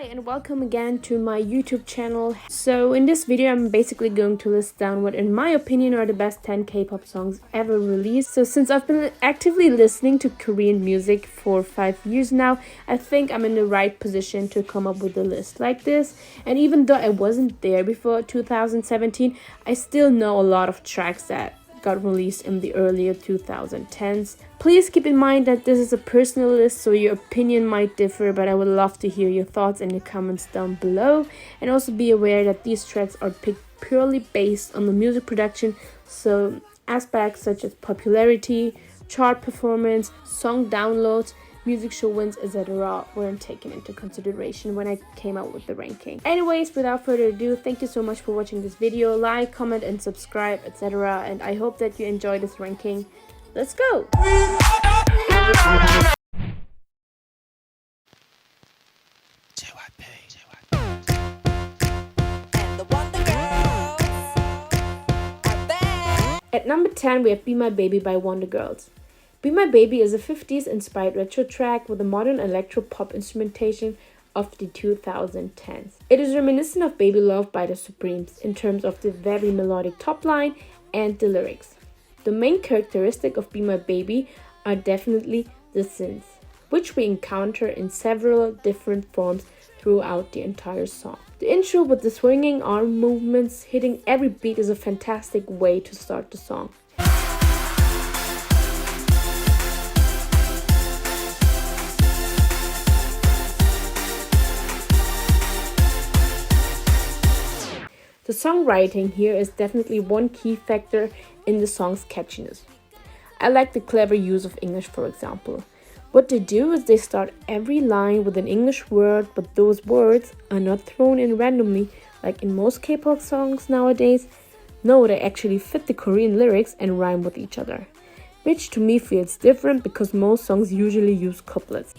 Hi and welcome again to my YouTube channel. So in this video I'm basically going to list down what in my opinion are the best 10 K-pop songs ever released. So since I've been actively listening to Korean music for 5 years now, I think I'm in the right position to come up with a list like this. And even though I wasn't there before 2017, I still know a lot of tracks that got released in the earlier 2010s. Please keep in mind that this is a personal list, so your opinion might differ, but I would love to hear your thoughts in the comments down below. And also be aware that these tracks are picked purely based on the music production, so aspects such as popularity, chart performance, song downloads, music show wins, etc. weren't taken into consideration when I came out with the ranking. Anyways, without further ado, thank you so much for watching this video. Like, comment and subscribe, etc. And I hope that you enjoy this ranking. Let's go! At number 10 we have Be My Baby by Wonder Girls. Be My Baby is a 50s inspired retro track with a modern electro-pop instrumentation of the 2010s. It is reminiscent of Baby Love by the Supremes in terms of the very melodic top line and the lyrics. The main characteristic of Be My Baby are definitely the synths, which we encounter in several different forms throughout the entire song. The intro with the swinging arm movements hitting every beat is a fantastic way to start the song. The songwriting here is definitely one key factor in the song's catchiness. I like the clever use of English, for example. What they do is they start every line with an English word, but those words are not thrown in randomly like in most K-pop songs nowadays. No, they actually fit the Korean lyrics and rhyme with each other, which to me feels different because most songs usually use couplets.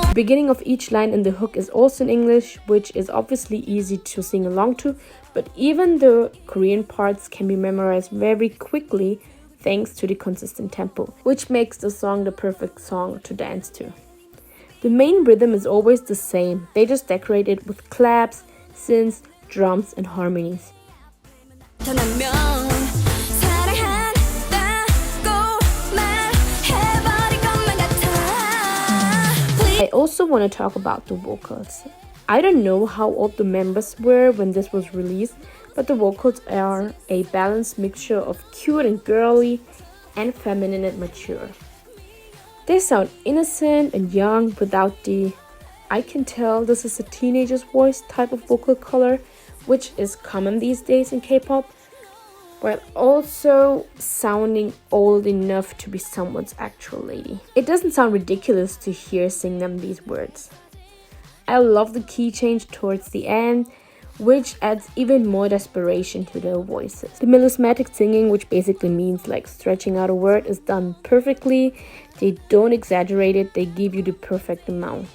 The beginning of each line in the hook is also in English, which is obviously easy to sing along to, but even the Korean parts can be memorized very quickly thanks to the consistent tempo, which makes the song the perfect song to dance to. The main rhythm is always the same, they just decorate it with claps, synths, drums and harmonies. I also want to talk about the vocals. I don't know how old the members were when this was released, but the vocals are a balanced mixture of cute and girly and feminine and mature. They sound innocent and young without the "I can tell this is a teenager's voice" type of vocal color, which is common these days in K-pop, while also sounding old enough to be someone's actual lady. It doesn't sound ridiculous to hear sing them these words. I love the key change towards the end, which adds even more desperation to their voices. The melismatic singing, which basically means like stretching out a word, is done perfectly. They don't exaggerate it, they give you the perfect amount.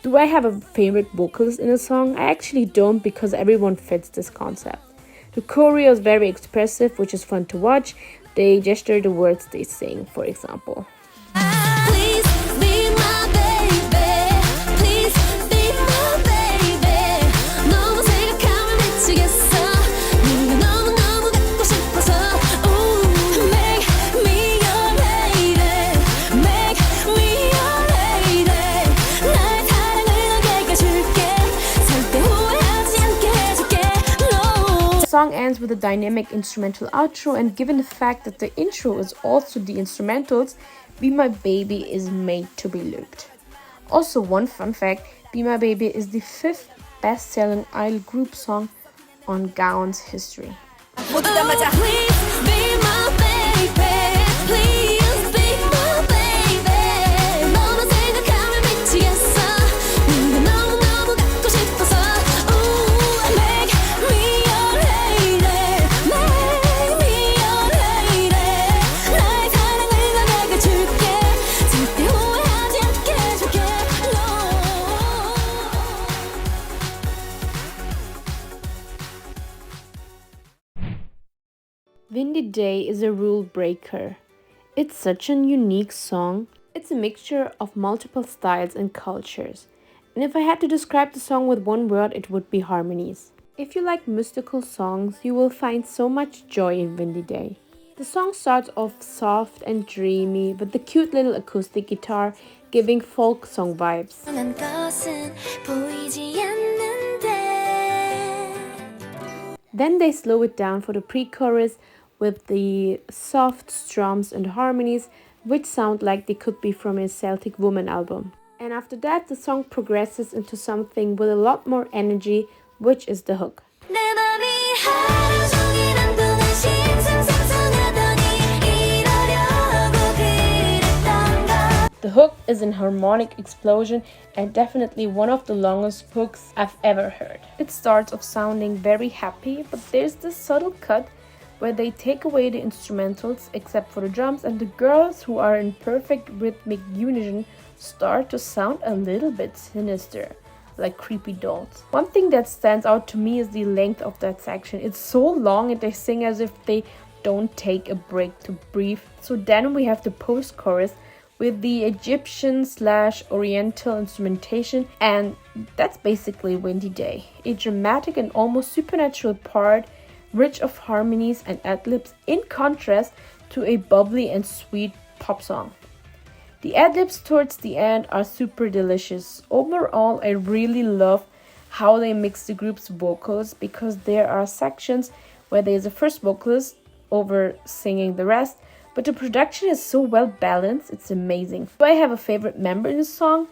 Do I have a favorite vocalist in a song? I actually don't, because everyone fits this concept. The choreo is very expressive, which is fun to watch. They gesture the words they sing, for example. The song ends with a dynamic instrumental outro, and given the fact that the intro is also the instrumentals, Be My Baby is made to be looped. Also, one fun fact, Be My Baby is the 5th best-selling idol group song on Gaon's history. Windy Day is a rule breaker. It's such a unique song. It's a mixture of multiple styles and cultures. And if I had to describe the song with one word, it would be harmonies. If you like mystical songs, you will find so much joy in Windy Day. The song starts off soft and dreamy with the cute little acoustic guitar giving folk song vibes. Then they slow it down for the pre-chorus with the soft strums and harmonies, which sound like they could be from a Celtic Woman album. And after that, the song progresses into something with a lot more energy, which is the hook. The hook is an harmonic explosion and definitely one of the longest hooks I've ever heard. It starts off sounding very happy, but there's this subtle cut where they take away the instrumentals except for the drums, and the girls, who are in perfect rhythmic unison, start to sound a little bit sinister, like creepy dolls. One thing that stands out to me is the length of that section. It's so long and they sing as if they don't take a break to breathe. So then we have the post-chorus with the Egyptian/Oriental instrumentation, and that's basically Windy Day. A dramatic and almost supernatural part, rich of harmonies and ad-libs, in contrast to a bubbly and sweet pop song. The ad-libs towards the end are super delicious. Overall, I really love how they mix the group's vocals, because there are sections where there's a first vocalist over singing the rest, but the production is so well balanced, it's amazing. Do I have a favorite member in the song?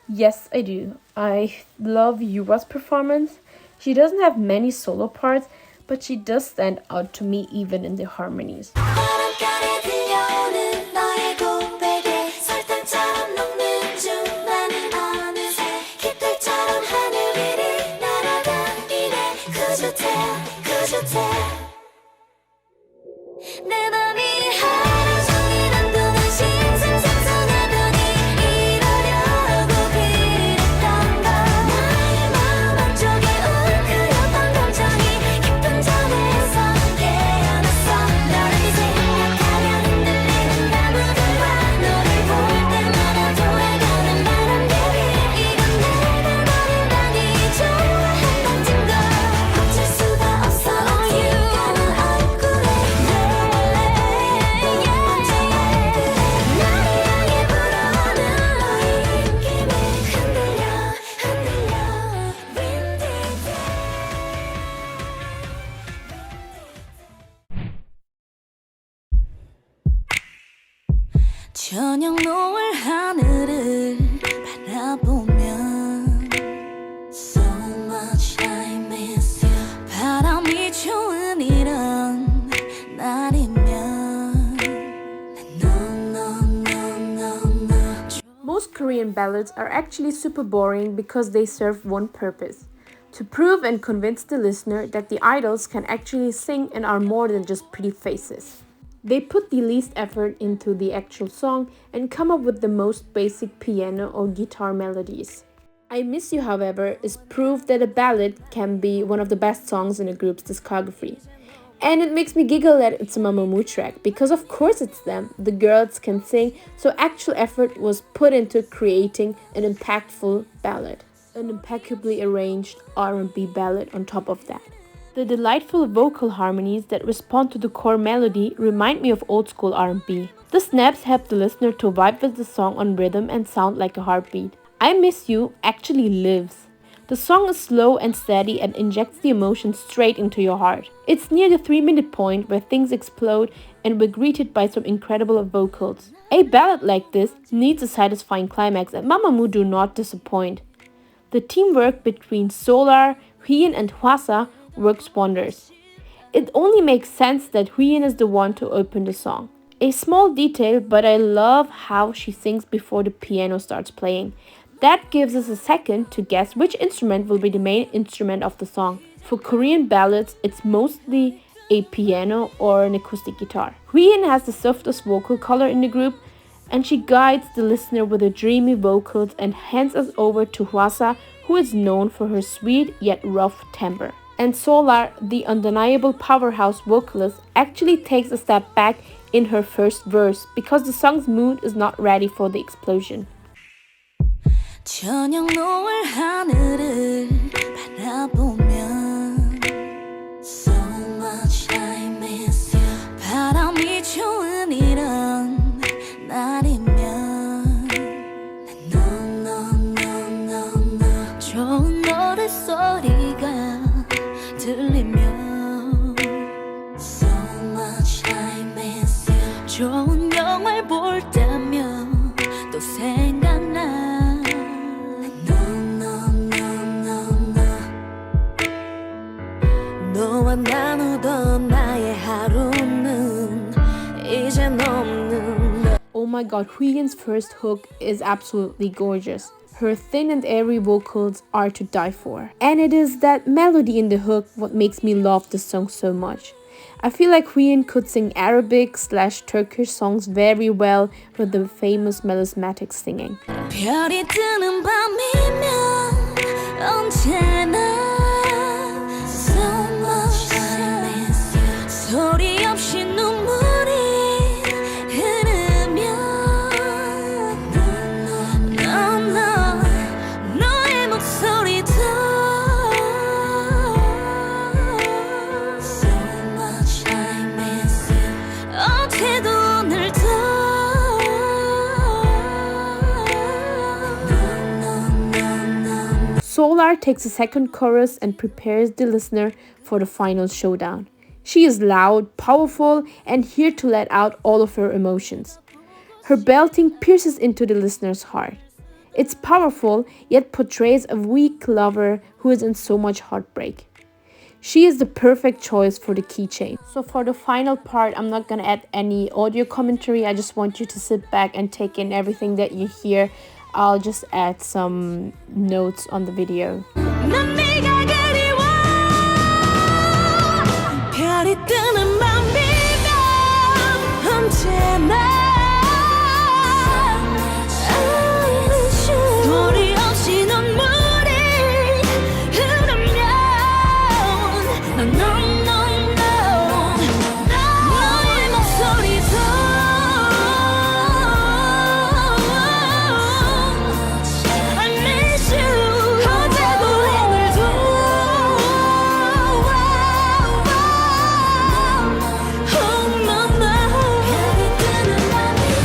Yes, I do. I love Yuva's performance. She doesn't have many solo parts, but she does stand out to me even in the harmonies. 저녁 노을 하늘을 바라보면 So much I miss you 바람이 좋은 이런 날이면 No. Most Korean ballads are actually super boring because they serve one purpose: to prove and convince the listener that the idols can actually sing and are more than just pretty faces. They put the least effort into the actual song and come up with the most basic piano or guitar melodies. I Miss You, however, is proof that a ballad can be one of the best songs in a group's discography. And it makes me giggle that it's a Mamamoo track, because of course it's them. The girls can sing, so actual effort was put into creating an impactful ballad. An impeccably arranged R&B ballad on top of that. The delightful vocal harmonies that respond to the core melody remind me of old school R&B. The snaps help the listener to vibe with the song on rhythm and sound like a heartbeat. I Miss You actually lives. The song is slow and steady and injects the emotion straight into your heart. It's near the 3-minute point where things explode and we're greeted by some incredible vocals. A ballad like this needs a satisfying climax, and Mamamoo do not disappoint. The teamwork between Solar, Hween and Hwasa works wonders. It only makes sense that Hween is the one to open the song. A small detail, but I love how she sings before the piano starts playing. That gives us a second to guess which instrument will be the main instrument of the song. For Korean ballads, it's mostly a piano or an acoustic guitar. Hween has the softest vocal color in the group, and she guides the listener with her dreamy vocals and hands us over to Hwasa, who is known for her sweet yet rough timbre. And Solar, the undeniable powerhouse vocalist, actually takes a step back in her first verse because the song's mood is not ready for the explosion. 저녁 노을 하늘을 바라보면 So much I miss you 바람이 좋은 이런 날이면 No no no no no 좋은 노래 소리가 들리면 So much I miss you 좋은 영화를 볼 때면 또 생각나 너와 나누던 나의 하루는 이젠 없는 Oh my god, Huyen's first hook is absolutely gorgeous. Her thin and airy vocals are to die for. And it is that melody in the hook what makes me love this song so much. I feel like Huyen could sing Arabic/Turkish songs very well with the famous melismatic singing. 별이 뜨는 밤이면 언제나 소리 없이 눈물이 흐르면 No, no, 너의 목소리도 So much I miss you 어제도 오늘도 Solar takes a second chorus and prepares the listener for the final showdown. She is loud, powerful, and here to let out all of her emotions. Her belting pierces into the listener's heart. It's powerful, yet portrays a weak lover who is in so much heartbreak. She is the perfect choice for the keychain. So for the final part, I'm not gonna add any audio commentary. I just want you to sit back and take in everything that you hear. I'll just add some notes on the video. 난 네가 그리워 별이 뜨는 밤이면 언제나 소리 없이 눈물이 흐르면 No, no, no 너의 목소리도 I miss you 어제도 오늘도 Oh no no 별이 뜨는 밤이면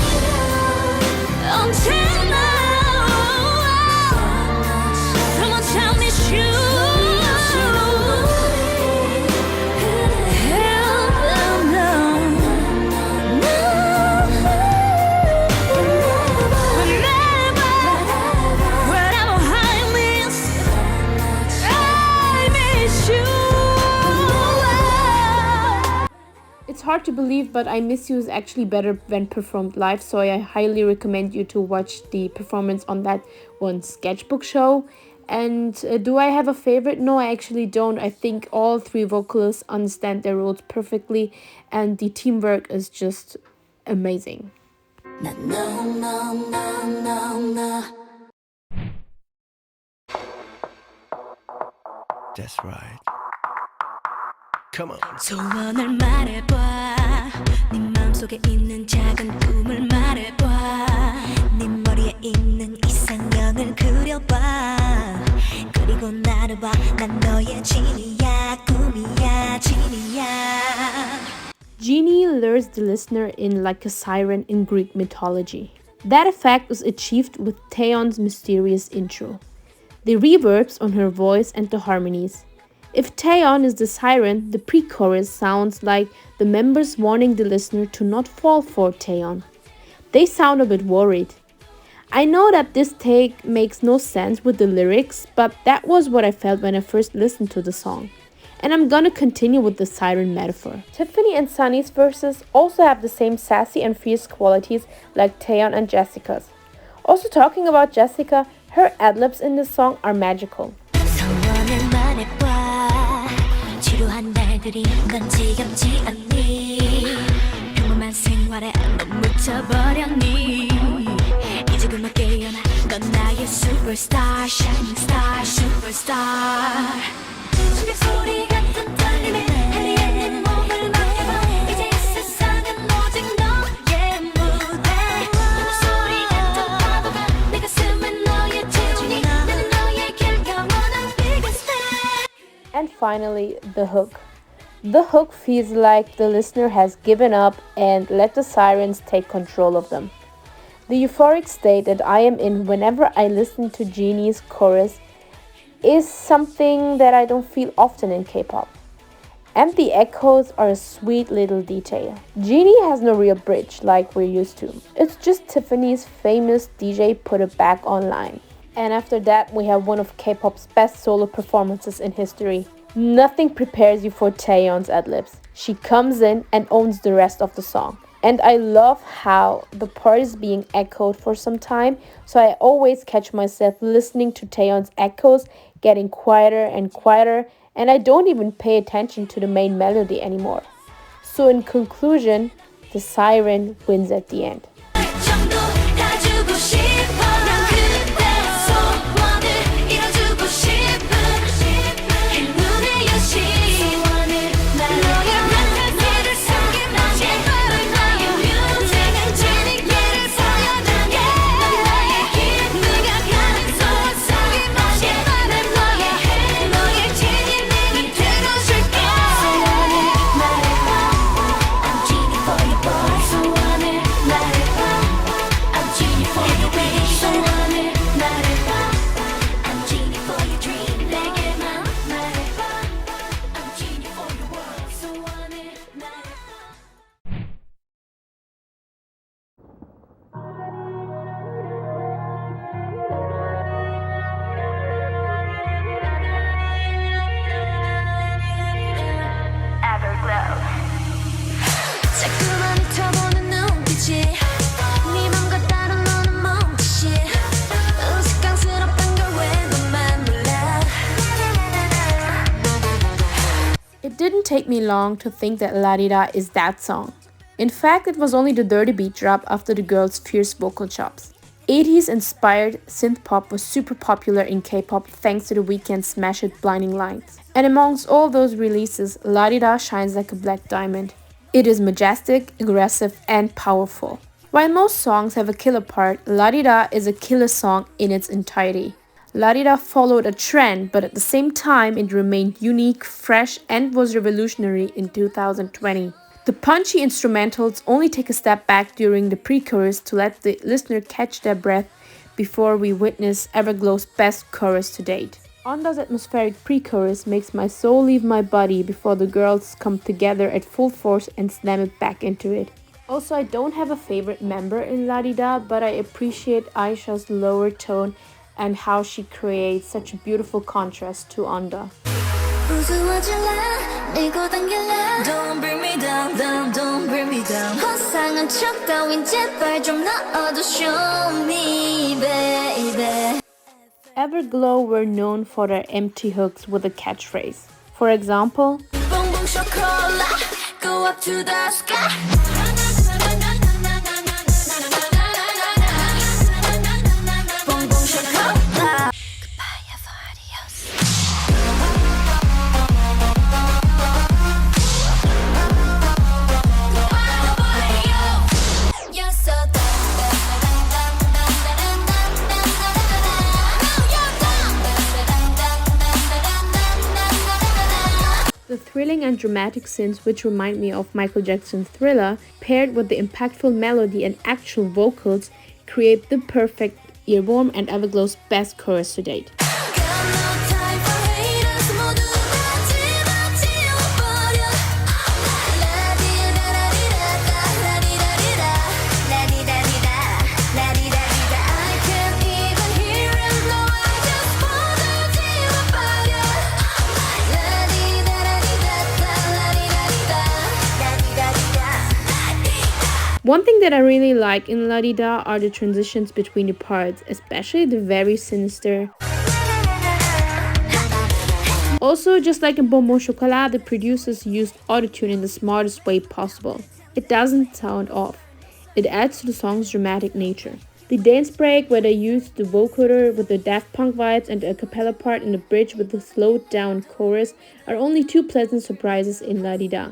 언제나 So much I miss you It's hard to believe, but I Miss You is actually better when performed live, so I highly recommend you to watch the performance on that one sketchbook show. And do I have a favorite? No, I actually don't. I think all three vocalists understand their roles perfectly, and the teamwork is just amazing. No, no, no, no, no. That's right. Come on. 소원을 말해봐 네 마음속에 있는 작은 꿈을 말해봐 네 머리에 있는 이상형을 그려봐 그리고 나를 봐 난 너의 지니야 꿈이야 지니야 Genie lures the listener in like a siren in Greek mythology. That effect was achieved with Taeyeon's mysterious intro, the reverbs on her voice and the harmonies. If Taeyeon is the siren, the pre-chorus sounds like the members warning the listener to not fall for Taeyeon. They sound a bit worried. I know that this take makes no sense with the lyrics, but that was what I felt when I first listened to the song. And I'm gonna continue with the siren metaphor. Tiffany and Sunny's verses also have the same sassy and fierce qualities like Taeyeon and Jessica's. Also talking about Jessica, her ad-libs in this song are magical. 소원을 말해봐 지루한 날들이 넌 지겹지 않니 평범한 생활에 넌 묻혀버렸니 이제 그만 깨어나 넌 나의 superstar shining star superstar 소리 같은 떨림에 헤매에 내 몸을 맡겨봐 이제 이 세상은 오직 너의 무대 소리 같은 파도가 내 가슴에 너의 재준이 나는 너의 길 영원한 biggest fan. And finally, the hook. The hook feels like the listener has given up and let the sirens take control of them. The euphoric state that I am in whenever I listen to Genie's chorus is something that I don't feel often in K-pop. And the echoes are a sweet little detail. Genie has no real bridge like we're used to. It's just Tiffany's famous DJ put it back online. And after that, we have one of K-pop's best solo performances in history. Nothing prepares you for Taeyeon's ad-libs. She comes in and owns the rest of the song. And I love how the part is being echoed for some time, so I always catch myself listening to Taeyeon's echoes getting quieter and quieter, and I don't even pay attention to the main melody anymore. So in conclusion, the siren wins at the end. 전부 다 주고 싶어 난 그대 소원을 이뤄주고 싶은 행운의 여신 소원을 너의 나를 숨긴 제발 나의 뮤직은 지니기를 보여줄게 나의 힘 네가 가는 소원 속에 제발 너의 지니님이 되어줄게 소원을 말해봐 I'm genie for you boy 소원을 말해봐 I'm genie for your wish 소원을 말해봐 I'm genie for your dream 내게만 말해봐 I'm genie for your world 소원을 말해봐 자꾸만 훑어보는 눈빛이 네 맘과 다른 너는 몸짓이 우스꽝스럽단 걸 왜 너만 몰라 It didn't take me long to think that La Di Da is that song. In fact, it was only the dirty beat drop after the girls' fierce vocal chops. 80s inspired synth pop was super popular in K-pop thanks to the Weeknd's Smash It Blinding Lights. And amongst all those releases, La Di Da shines like a black diamond. It is majestic, aggressive, and powerful. While most songs have a killer part, La Di Da is a killer song in its entirety. La Di Da followed a trend, but at the same time, it remained unique, fresh, and was revolutionary in 2020. The punchy instrumentals only take a step back during the pre-chorus to let the listener catch their breath before we witness Everglow's best chorus to date. Onda's atmospheric pre-chorus makes my soul leave my body before the girls come together at full force and slam it back into it. Also, I don't have a favorite member in La Di Da, but I appreciate Aisha's lower tone and how she creates such a beautiful contrast to Onda. 우스워질라 밀고 당길라 Don't bring me down, down, don't bring me down 허상한 척 따윈 제발 좀 넣어도 Show me, baby Everglow were known for their empty hooks with a catchphrase. For example, Boom boom chocolate Go up to the sky Boom boom chocolate Goodbye, adios You're so the thrilling and dramatic synths, which remind me of Michael Jackson's Thriller, paired with the impactful melody and actual vocals, create the perfect earworm and Everglow's best chorus to date. One thing that I really like in La Di Da are the transitions between the parts, especially the very sinister. Also, just like in Bonbon Chocolat, the producers used autotune in the smartest way possible. It doesn't sound off. It adds to the song's dramatic nature. The dance break where they used the vocoder with the Daft Punk vibes and the a cappella part in the bridge with the slowed down chorus are only two pleasant surprises in La Di Da.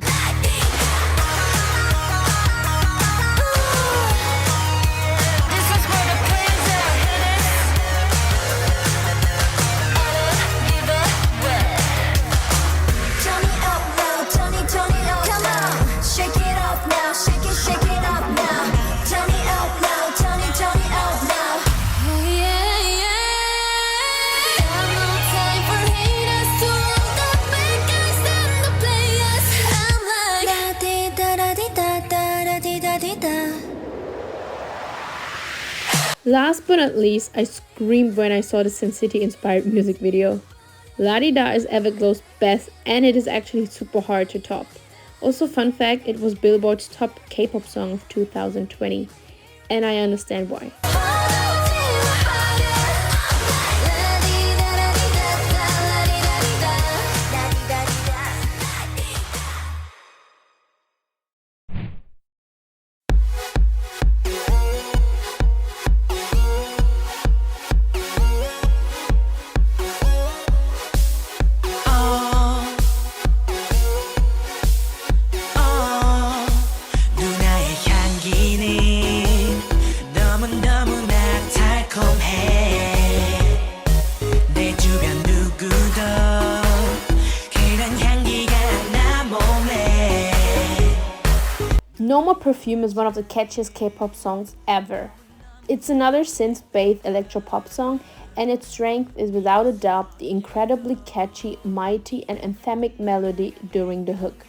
Last but not least, I screamed when I saw the Sin City inspired music video. La Di Da is Everglow's best and it is actually super hard to top. Also, fun fact, it was Billboard's top K-pop song of 2020. And I understand why. No More Perfume is one of the catchiest K-pop songs ever. It's another synth-based electro-pop song, and its strength is without a doubt the incredibly catchy, mighty and anthemic melody during the hook.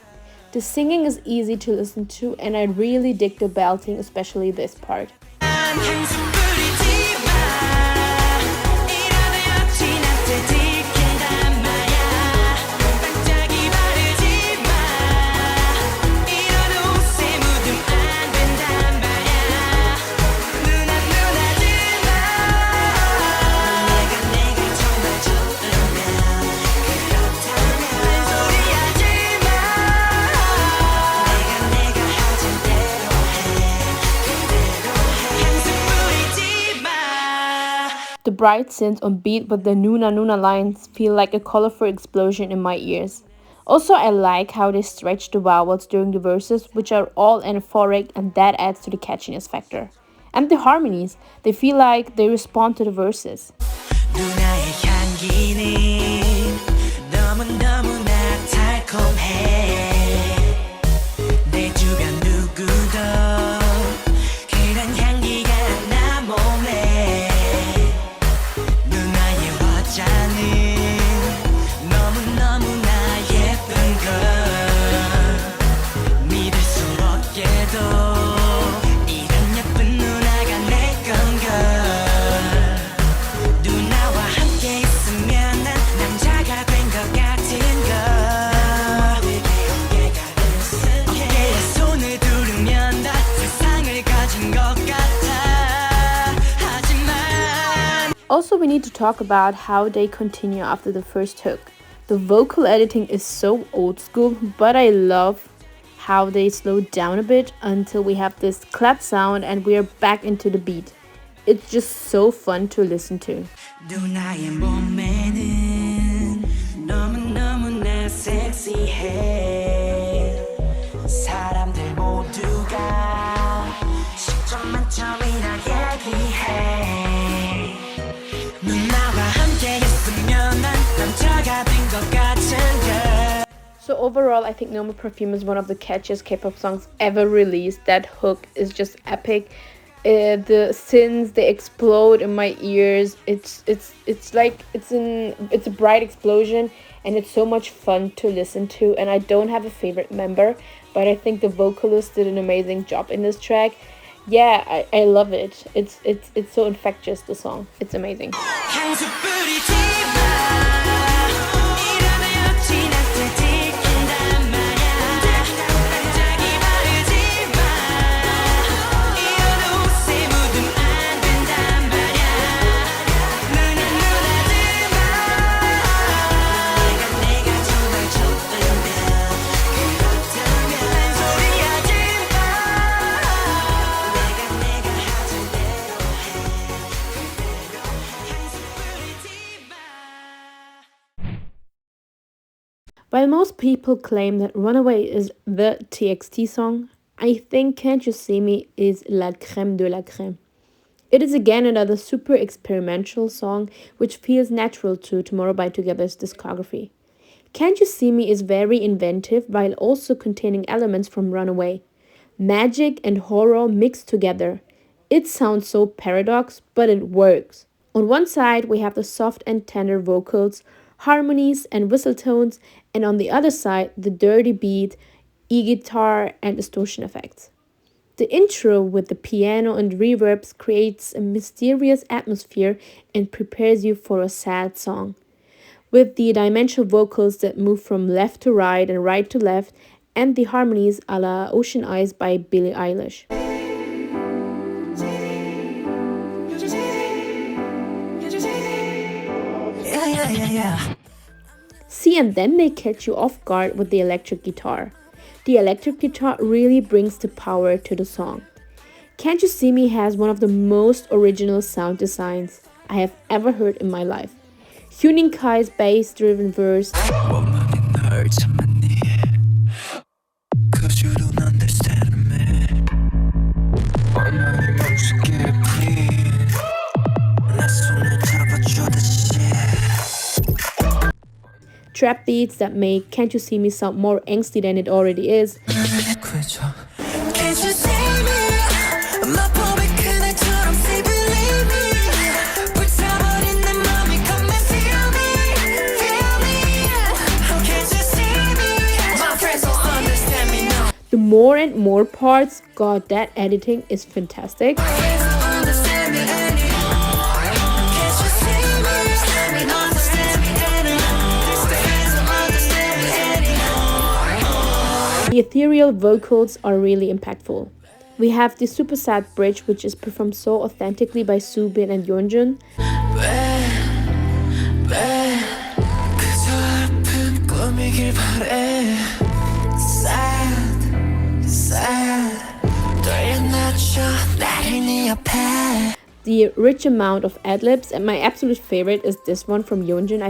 The singing is easy to listen to and I really dig the belting, especially this part. The bright synths on beat with the Nuna Nuna lines feel like a colorful explosion in my ears. Also, I like how they stretch the vowels during the verses, which are all anaphoric, and that adds to the catchiness factor. And the harmonies, they feel like they respond to the verses. Also, we need to talk about how they continue after the first hook. The vocal editing is so old school, but I love how they slow down a bit until we have this clap sound and we are back into the beat. It's just so fun to listen to. So overall, I think No More Perfume is one of the catchiest K-pop songs ever released. That hook is just epic. The synths, they explode in my ears. It's a bright explosion, and it's so much fun to listen to. And I don't have a favorite member, but I think the vocalist did an amazing job in this track. Yeah, I love it. It's so infectious, the song. It's amazing. While most people claim that Runaway is the TXT song, I think Can't You See Me is la crème de la crème. It is again another super experimental song which feels natural to Tomorrow by Together's discography. Can't You See Me is very inventive while also containing elements from Runaway. Magic and horror mixed together. It sounds so paradox, but it works. On one side, we have the soft and tender vocals, harmonies, and whistle tones, and on the other side, the dirty beat, e-guitar, and distortion effects. The intro with the piano and reverbs creates a mysterious atmosphere and prepares you for a sad song. With the dimensional vocals that move from left to right and right to left, and the harmonies a la Ocean Eyes by Billie Eilish. See, and then they catch you off guard with the electric guitar. The electric guitar really brings the power to the song. Can't You See Me has one of the most original sound designs I have ever heard in my life. Huening Kai's bass-driven verse trap beats that make Can't You See Me sound more angsty than it already is. The more and more parts, god, that editing is fantastic. The ethereal vocals are really impactful. We have the super sad bridge, which is performed so authentically by Soobin and Yeonjun. The rich amount of ad-libs, and my absolute favorite is this one from Yeonjun.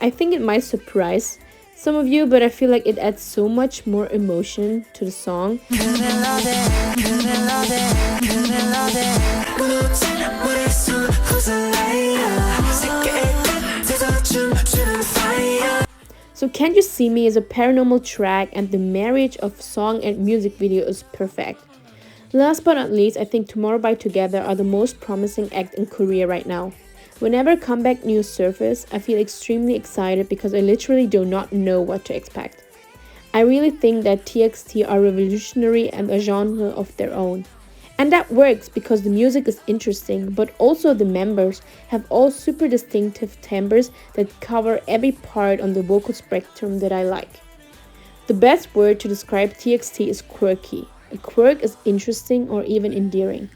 I think it might surprise some of you, but I feel like it adds so much more emotion to the song. So Can't You See Me is a paranormal track, and the marriage of song and music video is perfect. Last but not least, I think Tomorrow by Together are the most promising act in Korea right now. Whenever comeback news surface, I feel extremely excited because I literally do not know what to expect. I really think that TXT are revolutionary and a genre of their own. And that works because the music is interesting, but also the members have all super distinctive timbres that cover every part on the vocal spectrum that I like. The best word to describe TXT is quirky. A quirk is interesting or even endearing.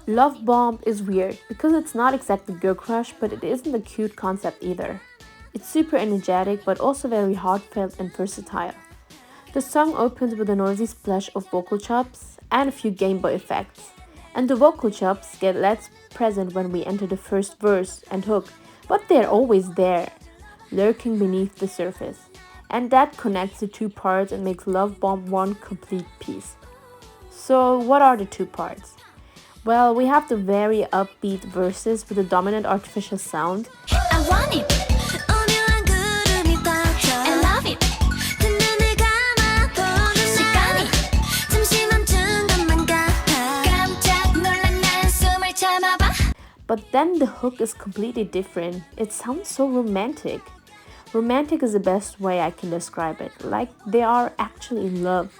Love Bomb is weird because it's not exactly girl crush, but it isn't a cute concept either. It's super energetic but also very heartfelt and versatile. The song opens with a noisy splash of vocal chops and a few Game Boy effects. And the vocal chops get less present when we enter the first verse and hook, but they're always there, lurking beneath the surface. And that connects the two parts and makes Love Bomb one complete piece. So what are the two parts? Well, we have the very upbeat verses with a dominant artificial sound. I want it. 오묘한 구름이 덮쳐. I love it. 두 눈을 감아도 시간이 잠시 멈춘 것만 같아. 깜짝 놀란 난 숨을 참아봐. But then the hook is completely different. It sounds so romantic. Romantic is the best way I can describe it, like they are actually in love.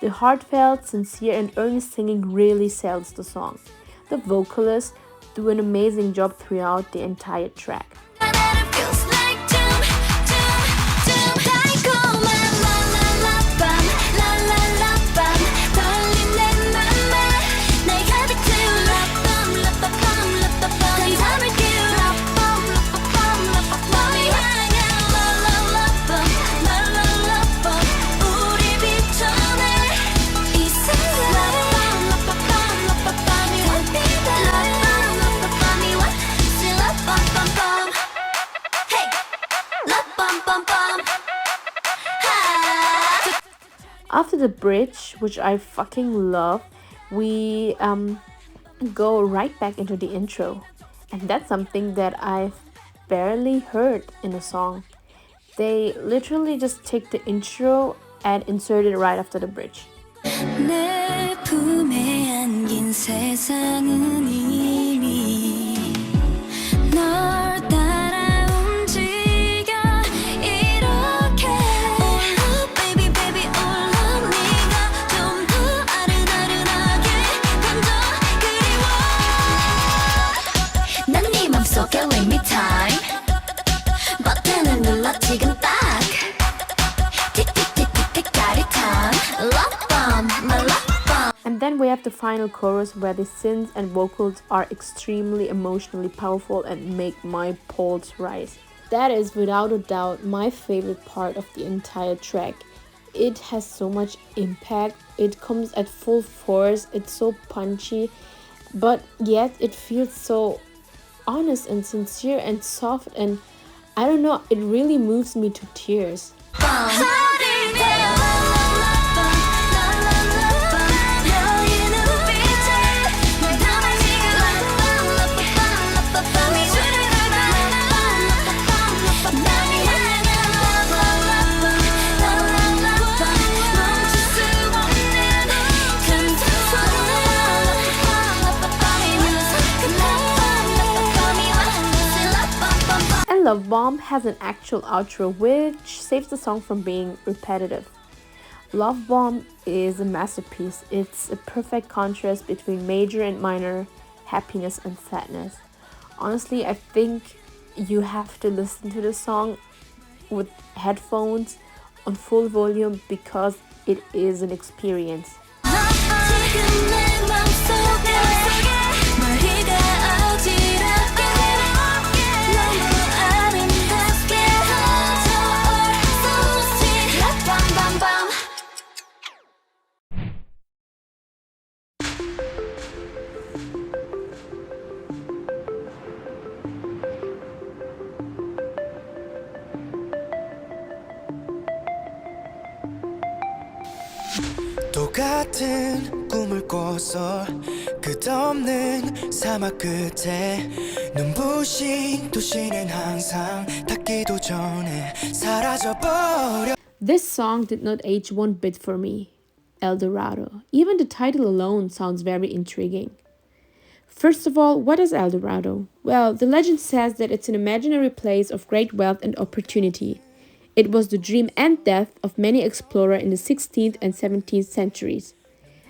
The heartfelt, sincere, and earnest singing really sells the song. The vocalists do an amazing job throughout the entire track. Feels like 달콤한 la la la 밤 la la la 밤 떨린 내 맘에 날 가득 채운 love bomb love bomb love bomb 난 잠을 깨워 love bomb love bomb love bomb 너를 향한 la la la 밤 la la la 밤 우리 비춰내 이 순간 love bomb love bomb love bomb이 왔다 love bomb love bomb이 왔지 love bomb bomb bomb hey love bomb bomb bomb After the bridge, which I fucking love, we go right back into the intro. And that's something that I've barely heard in a song. They literally just take the intro and insert it right after the bridge. 내 품에 안긴 세상은 이미 널 따라 움직여 이렇게 Oh love baby baby oh love 네가 좀 더 아른아른하게 번져 그리워 난 네 맘속에 wait me time 버튼을 눌러 지금 딱 틱틱틱틱틱 짜릿한 love bomb my love bomb And then we have the final chorus where the synths and vocals are extremely emotionally powerful and make my pulse rise. That is without a doubt my favorite part of the entire track. It has so much impact, it comes at full force, it's so punchy, but yet it feels so honest and sincere and soft, and I don't know, it really moves me to tears. And Love Bomb has an actual outro which saves the song from being repetitive. Love Bomb is a masterpiece. It's a perfect contrast between major and minor, happiness and sadness. Honestly, I think you have to listen to the song with headphones on full volume because it is an experience. 지금 내 맘속에 머리가 어지럽게 너무 아름답게 All so sweet bam bam bam 똑같은 꿈을 꿨어 끝없는 사막 끝에 눈부신 도시는 항상 닿기도 전에 사라져버려. This song did not age one bit for me. El Dorado. Even the title alone sounds very intriguing. First of all, what is El Dorado? Well, the legend says that it's an imaginary place of great wealth and opportunity. It was the dream and death of many explorers in the 16th and 17th centuries.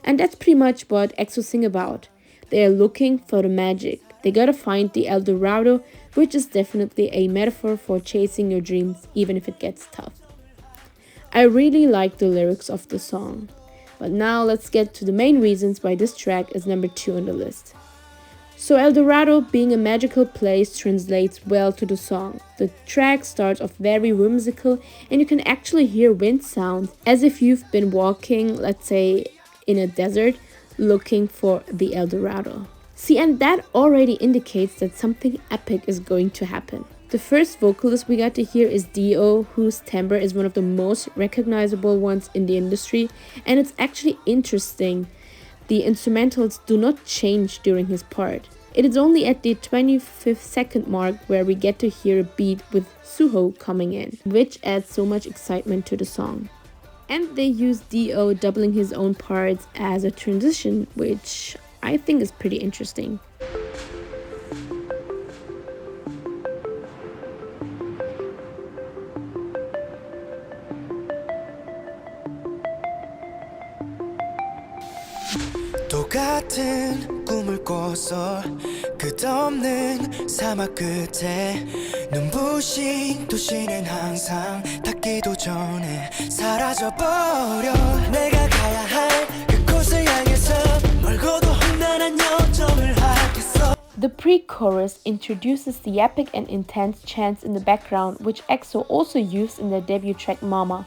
And that's pretty much what EXO sing about. They are looking for the magic. They gotta find the El Dorado, which is definitely a metaphor for chasing your dreams, even if it gets tough. I really like the lyrics of the song. But now let's get to the main reasons why this track is number 2 on the list. So El Dorado, being a magical place, translates well to the song. The track starts off very whimsical and you can actually hear wind sounds as if you've been walking, let's say, in a desert looking for the El Dorado. See, and that already indicates that something epic is going to happen. The first vocalist we got to hear is Dio, whose timbre is one of the most recognizable ones in the industry, and it's actually interesting. The instrumentals do not change during his part. It is only at the 25th second mark where we get to hear a beat with Suho coming in, which adds so much excitement to the song. And they use Dio doubling his own parts as a transition, which I think is pretty interesting. 같은 꿈을 꿔서 끝없는 사막 끝에 눈부신 도시는 항상 닿기도 전에 사라져버려 내가 가야 할 그곳을 향해서 멀고도 험난한 여정을 하겠어. The pre-chorus introduces the epic and intense chants in the background, which EXO also used in their debut track Mama,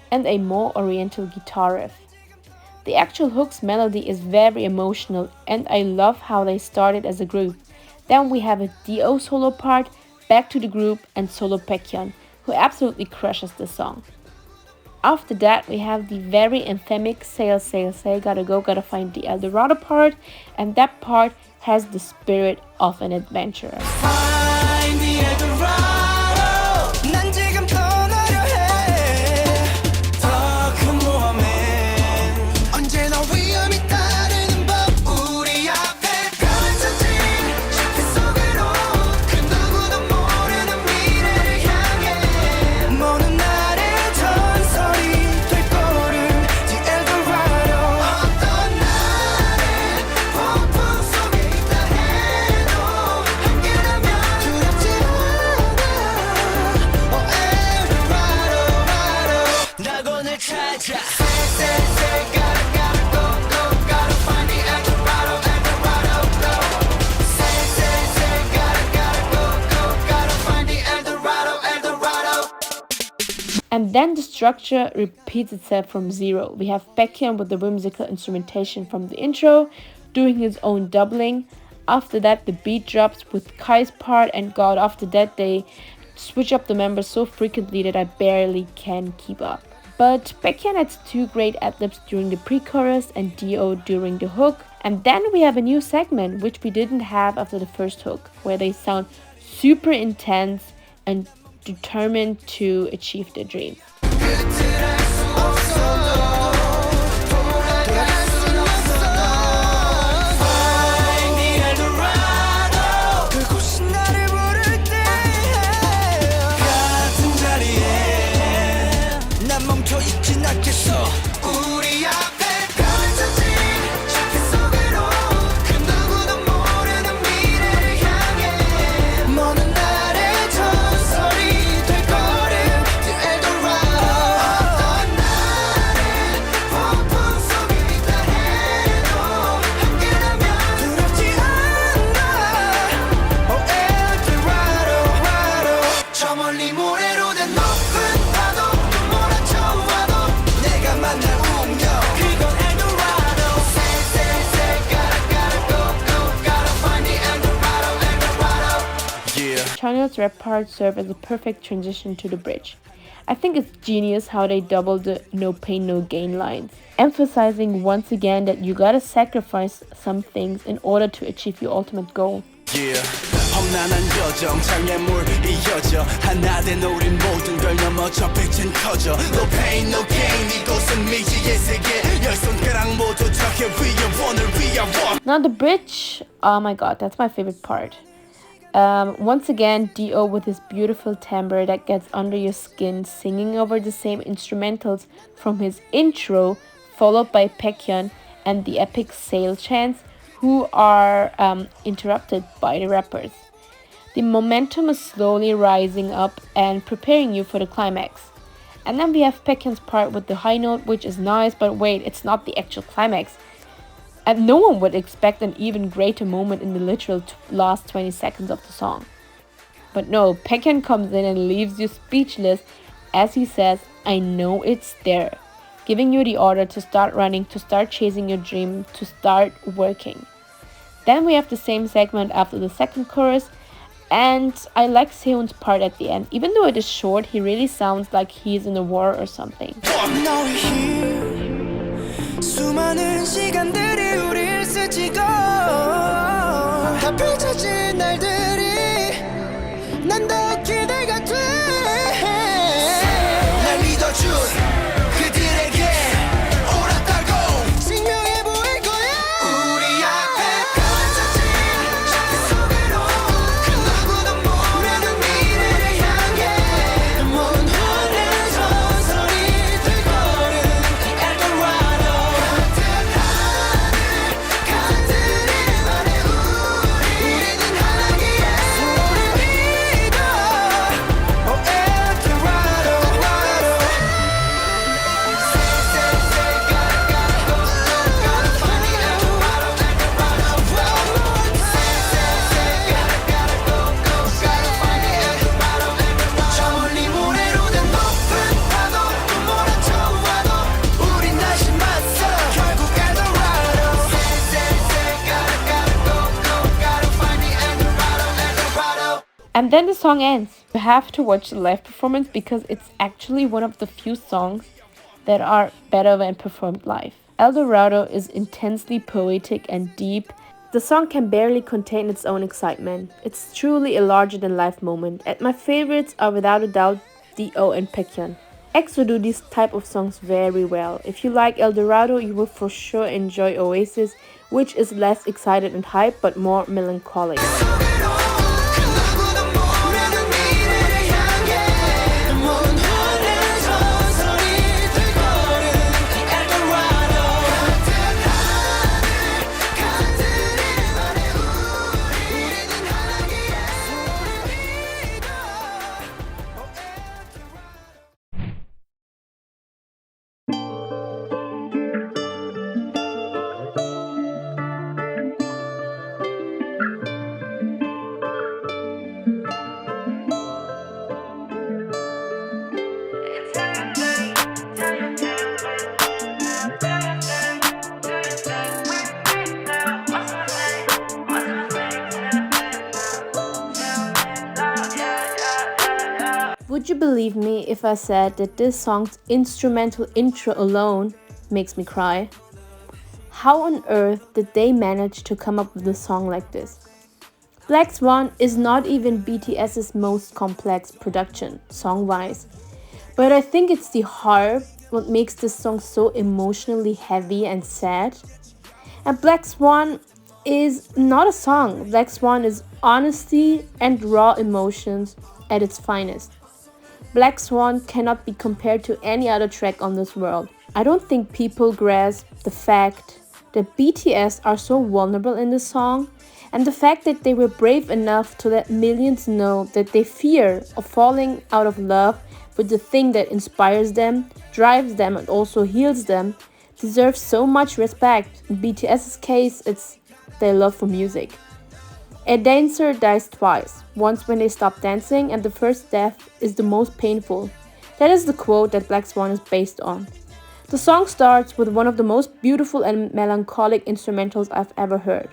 and a more oriental guitar riff. The actual hook's melody is very emotional, and I love how they started as a group. Then we have a Do solo part, back to the group, and solo Baekhyun, who absolutely crushes the song. After that, we have the very anthemic Sail, Sail, Sail, Gotta Go, Gotta Find the El Dorado part, and that part has the spirit of an adventurer. Find the Eldorado. 난 지금 떠나려 해. 더 큰 모험에 언제나 위험이 따르는 법. 우리 앞에 펼쳐진 그 속으로 그 누구도 모르는 미래를 향해 먼 날의 전설이 될 거를 The Eldorado. 어떤 날에 폭풍 속에 있다 해도 함께라면 두렵지 않아. Oh Eldorado. 낙원을 찾아. Say, say, say, gotta, gotta go, go, gotta find the Eldorado, Eldorado, go. Say, say, say, gotta, gotta go, go, gotta find the Eldorado, Eldorado. And then the structure repeats itself from zero. We have Baekhyun with the whimsical instrumentation from the intro, doing his own doubling. After that, the beat drops with Kai's part, and God, after that, they switch up the members so frequently that I barely can keep up. But Baekhyun had two great ad-libs during the pre-chorus and Do during the hook. And then we have a new segment, which we didn't have after the first hook, where they sound super intense and determined to achieve their dreams. 끝을 수 없어도 돌아갈 순 없어. Find the Eldorado. 그곳이 나를 부를 때 같은 자리에 난 멈춰 있진 않겠어. 우리 앞에 펼쳐진 그 속으로 그 누구도 모르는 미래를 향해 먼 날의 전설이 될 거를 The Eldorado. 어떤 날에 폭풍 속에 있다 해도 함께라면 두렵지 않아. Oh Eldorado. 저 멀리 모래로 된 높은 파도 몰아쳐 와도 내가 만날 운명 그건 Eldorado. Say, say, say, gotta, gotta go, go, gotta find the Eldorado, Eldorado. Yeah. Chanyeol's rap part served as a perfect transition to the bridge. I think it's genius how they doubled the no pain no gain lines, emphasizing once again that you gotta sacrifice some things in order to achieve your ultimate goal. Yeah. 험난한 여정 장애물 이어져 하나 된 우린 모든 걸 넘어 저 빛은 커져 No pain no gain 이곳은 미지의 세계 열 손가락 모두 닿게 위해 원을 위해 원. Now the bridge, oh my god, that's my favorite part. Once again, Do with his beautiful timbre that gets under your skin, singing over the same instrumentals from his intro, followed by Baekhyun and the epic Sail chants, who are interrupted by the rappers. The momentum is slowly rising up and preparing you for the climax. And then we have Baekhyun's part with the high note, which is nice, but wait, it's not the actual climax. And no one would expect an even greater moment in the literal last 20 seconds of the song. But no, Baekhyun comes in and leaves you speechless as he says, I know it's there, giving you the order to start running, to start chasing your dream, to start working. Then we have the same segment after the second chorus, and I like Seun's part at the end. Even though it is short, he really sounds like he's in a war or something. 너의 힘 수많은 시간들이 우릴 스치고 다 펼쳐진 날들이 난 더 기대가 돼. 날 믿어준 그들에게 옳았다고 증명해 보일 거야. 우리 앞에 펼쳐진 그 속으로 그 누구도 모르는 미래를 향해 먼 하늘 전설이 될 거를 The Eldorado. 같은 하늘 And then the song ends. You have to watch the live performance because it's actually one of the few songs that are better when performed live. El Dorado is intensely poetic and deep. The song can barely contain its own excitement. It's truly a larger-than-life moment, and my favorites are without a doubt D.O. and Baekhyun. EXO do these type of songs very well. If you like El Dorado, you will for sure enjoy Oasis, which is less excited and hype but more melancholic. Would you believe me if I said that this song's instrumental intro alone makes me cry? How on earth did they manage to come up with a song like this? Black Swan is not even BTS's most complex production, song-wise. But I think it's the harp what makes this song so emotionally heavy and sad. And Black Swan is not a song. Black Swan is honesty and raw emotions at its finest. Black Swan cannot be compared to any other track on this world. I don't think people grasp the fact that BTS are so vulnerable in this song, and the fact that they were brave enough to let millions know that they fear of falling out of love with the thing that inspires them, drives them, and also heals them, deserves so much respect. In BTS's case, it's their love for music. A dancer dies twice, once when they stop dancing, and the first death is the most painful. That is the quote that Black Swan is based on. The song starts with one of the most beautiful and melancholic instrumentals I've ever heard.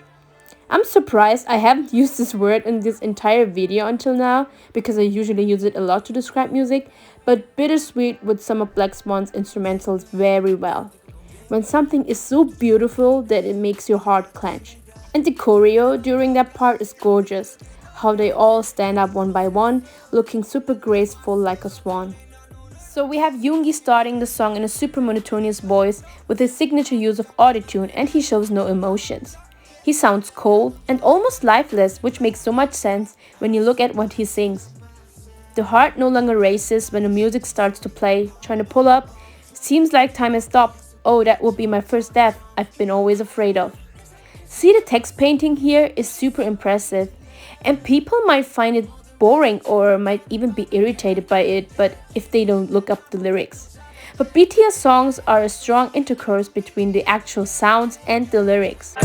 I'm surprised I haven't used this word in this entire video until now, because I usually use it a lot to describe music, but bittersweet with some of Black Swan's instrumentals very well. When something is so beautiful that it makes your heart clench. And the choreo during that part is gorgeous, how they all stand up one by one, looking super graceful like a swan. So we have Yoongi starting the song in a super monotonous voice with his signature use of autotune, and he shows no emotions. He sounds cold and almost lifeless, which makes so much sense when you look at what he sings. The heart no longer races when the music starts to play, trying to pull up. Seems like time has stopped. Oh, that would be my first death I've been always afraid of. See, the text painting here is super impressive, and people might find it boring or might even be irritated by it, but if they don't look up the lyrics. But BTS songs are a strong intercourse between the actual sounds and the lyrics.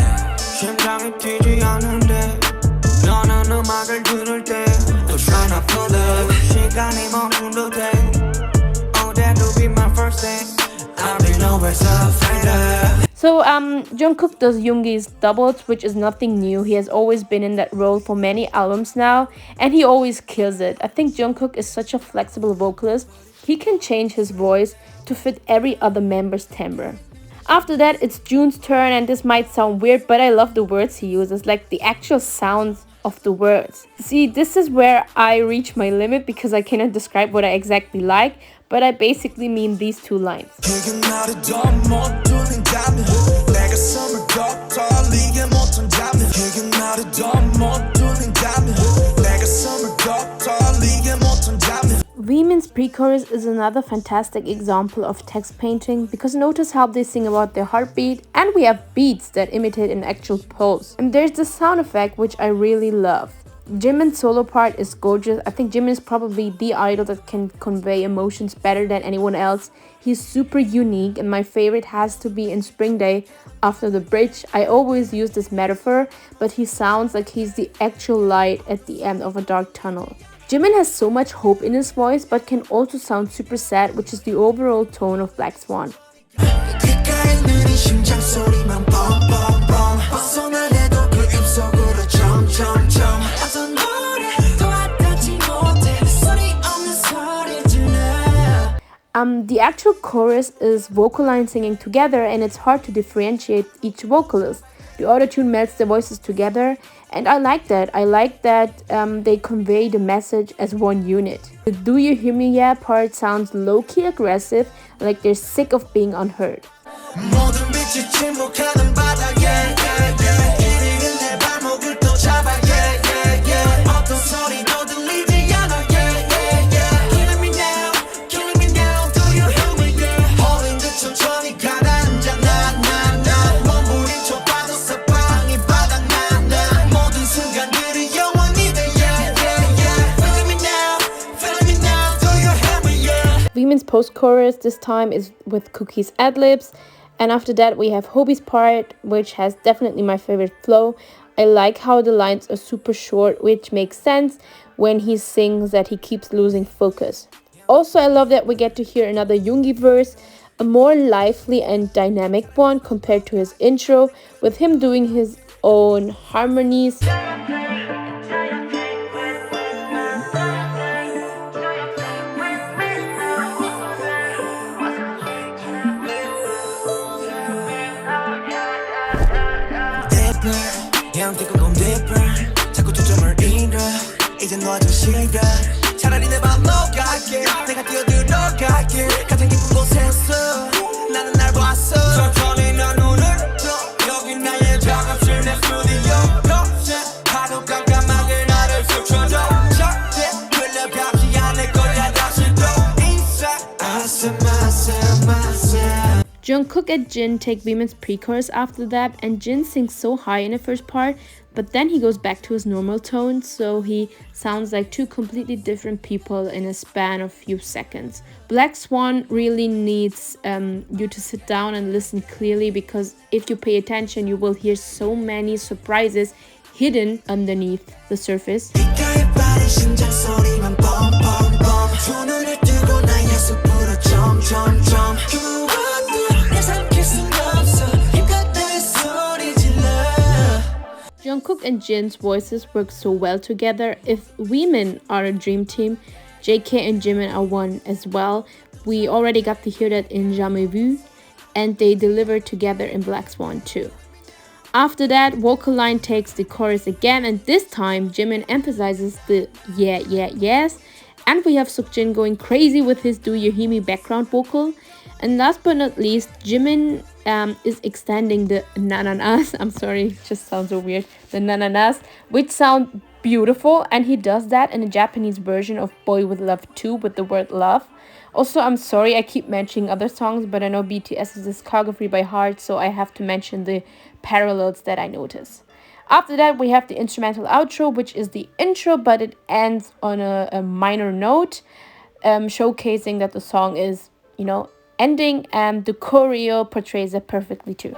So Jungkook does Yoongi's doubles, which is nothing new. He has always been in that role for many albums now, and he always kills it. I think Jungkook is such a flexible vocalist. He can change his voice to fit every other member's timbre. After that, it's June's turn, and this might sound weird, but I love the words he uses, like the actual sounds of the words. See, this is where I reach my limit because I cannot describe what I exactly like, but I basically mean these two lines. Women's pre-chorus is another fantastic example of text painting, because notice how they sing about their heartbeat, and we have beats that imitate an actual pulse. And there's the sound effect which I really love. Jimin's solo part is gorgeous. I think Jimin is probably the idol that can convey emotions better than anyone else. He's super unique, and my favorite has to be in Spring Day after the bridge. I always use this metaphor, but he sounds like he's the actual light at the end of a dark tunnel. Jimin has so much hope in his voice, but can also sound super sad, which is the overall tone of Black Swan. The actual chorus is vocal line singing together, and it's hard to differentiate each vocalist. The autotune melts the voices together, and I like that. I like that they convey the message as one unit. The "Do You Hear Me Yeah" part sounds low-key aggressive, like they're sick of being unheard. 모든 빛이 침묵하는 바닥에 이리는 내 발목을 또 잡아 어떤 소리도 들리지 않아 Killing me now, killing me now. Do you hear me? 홀린 듯 천천히 가라앉아 나 몸부림쳐 봐도 사방이 바닥나 모든 순간들이 영원히 돼 Feeling me now, feeling me now. Do you hear me? Veemin's post-chorus this time is with Cookie's ad-libs. And after that, we have Hobie's part, which has definitely my favorite flow. I like how the lines are super short, which makes sense when he sings that he keeps losing focus. Also, I love that we get to hear another Yoongi verse, a more lively and dynamic one compared to his intro, with him doing his own harmonies. 그냥 뛰고 건 deeper 자꾸 초점을 잃어 이젠 너좀 싫어 차라리 내 맘 녹아게 내가 뛰어들어갈게 가장 깊은 곳에서 나는 날 봤어 천천히 난 눈을 떠 여기 나의 작업실 내 스튜디오 파도 깜깜하게 나를 스쳐줘 절대 흘러가지 않을 거야 다시 또 inside 아슴아슴아슴 Jungkook and Jin take Veemin's pre-chorus after that, and Jin sings so high in the first part, but then he goes back to his normal tone, so he sounds like two completely different people in a span of few seconds. Black Swan really needs you to sit down and listen clearly, because if you pay attention, you will hear so many surprises hidden underneath the surface. Jungkook and Jin's voices work so well together. If Veemin are a dream team, JK and Jimin are one as well. We already got to hear that in Jamais Vu, and they deliver together in Black Swan too. After that, vocal line takes the chorus again, and this time Jimin emphasizes the yeah, yes. And we have Seokjin going crazy with his Do You Hear Me background vocal. And last but not least, Jimin is extending the nananas. I'm sorry, it just sounds so weird. The nananas, which sound beautiful, and he does that in a Japanese version of Boy With Love 2 with the word love. Also, I'm sorry I keep mentioning other songs, but I know BTS's discography by heart, so I have to mention the parallels that I notice. After that, we have the instrumental outro, which is the intro, but it ends on a minor note, showcasing that the song is, ending, and the choreo portrays it perfectly too.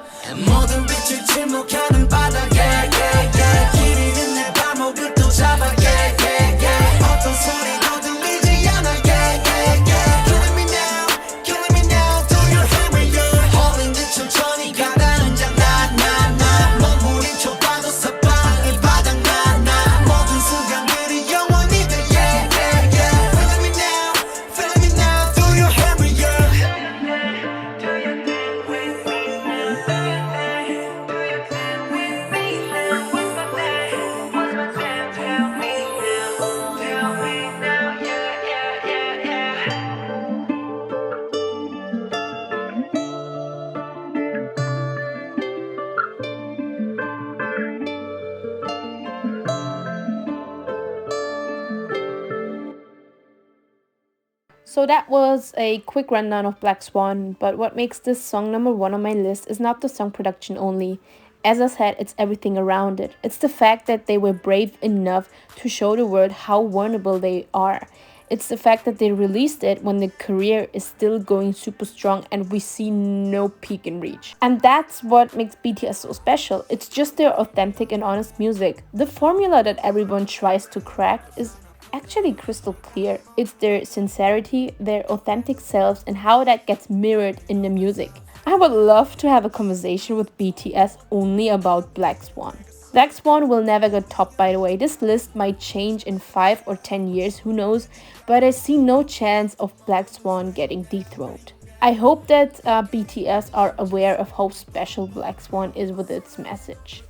So that was a quick rundown of Black Swan, but what makes this song number one on my list is not the song production only. As I said, it's everything around it. It's the fact that they were brave enough to show the world how vulnerable they are. It's the fact that they released it when the career is still going super strong and we see no peak in reach. And that's what makes BTS so special. It's just their authentic and honest music. The formula that everyone tries to crack is actually crystal clear. It's their sincerity, their authentic selves, and how that gets mirrored in the music. I would love to have a conversation with BTS only about Black Swan. Black Swan will never get topped, by the way. This list might change in 5 or 10 years, who knows, but I see no chance of Black Swan getting dethroned. I hope that BTS are aware of how special Black Swan is with its message.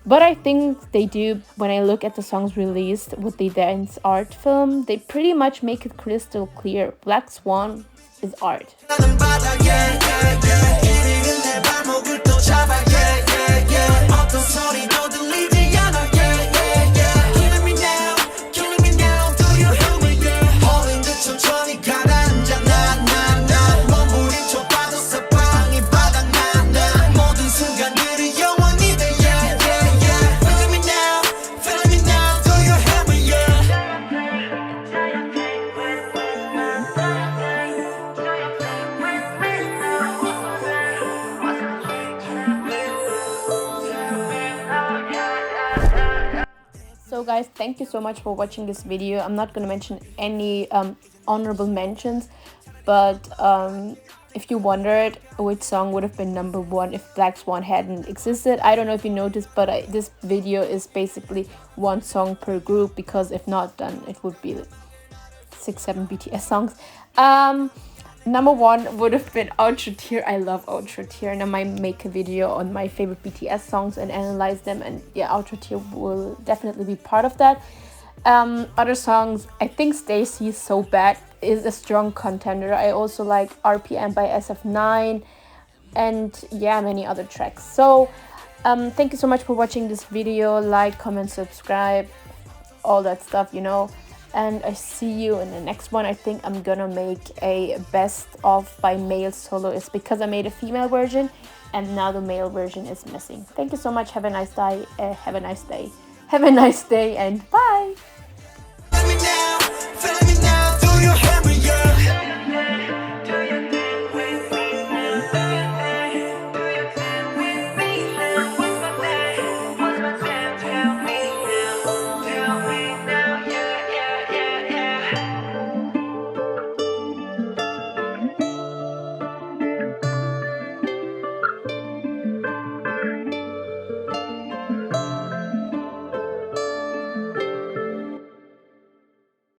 But I think they do. When I look at the songs released with the dance art film, they pretty much make it crystal clear. Black Swan is art. 나는 바닥에 yeah, yeah. 이리는 내 발목을 또 잡아 yeah, yeah, yeah. 어떤 소리도 들리지 않아 yeah, yeah, yeah. Killing me now, killing me now. Do you hear me yeah? 홀린 듯 천천히 가라앉아 나 몸부림쳐 빠졌어 방이 바닥나 모든 순간들이 영원히 돼 yeah, yeah, yeah. Feeling me now, feeling me now. Do you hear me yeah? So guys, thank you so much for watching this video. I'm not going to mention any honorable mentions, but if you wondered which song would have been number 1 if Black Swan hadn't existed, I don't know if you noticed, but this video is basically one song per group, because if not, then it would be 6-7 BTS songs. Number 1 would have been Outro Tier. I love Outro Tier, and I might make a video on my favorite BTS songs and analyze them, and yeah, Outro Tier will definitely be part of that. Other songs, I think Stacy So Bad is a strong contender. I also like RPM by SF9, and yeah, many other tracks. So thank you so much for watching this video. Like, comment, subscribe, all that stuff, you know. And I see you in the next one. I think I'm gonna make a best of by male soloists, because I made a female version and now the male version is missing. Thank you so much. Have a nice day. Have a nice day, and bye.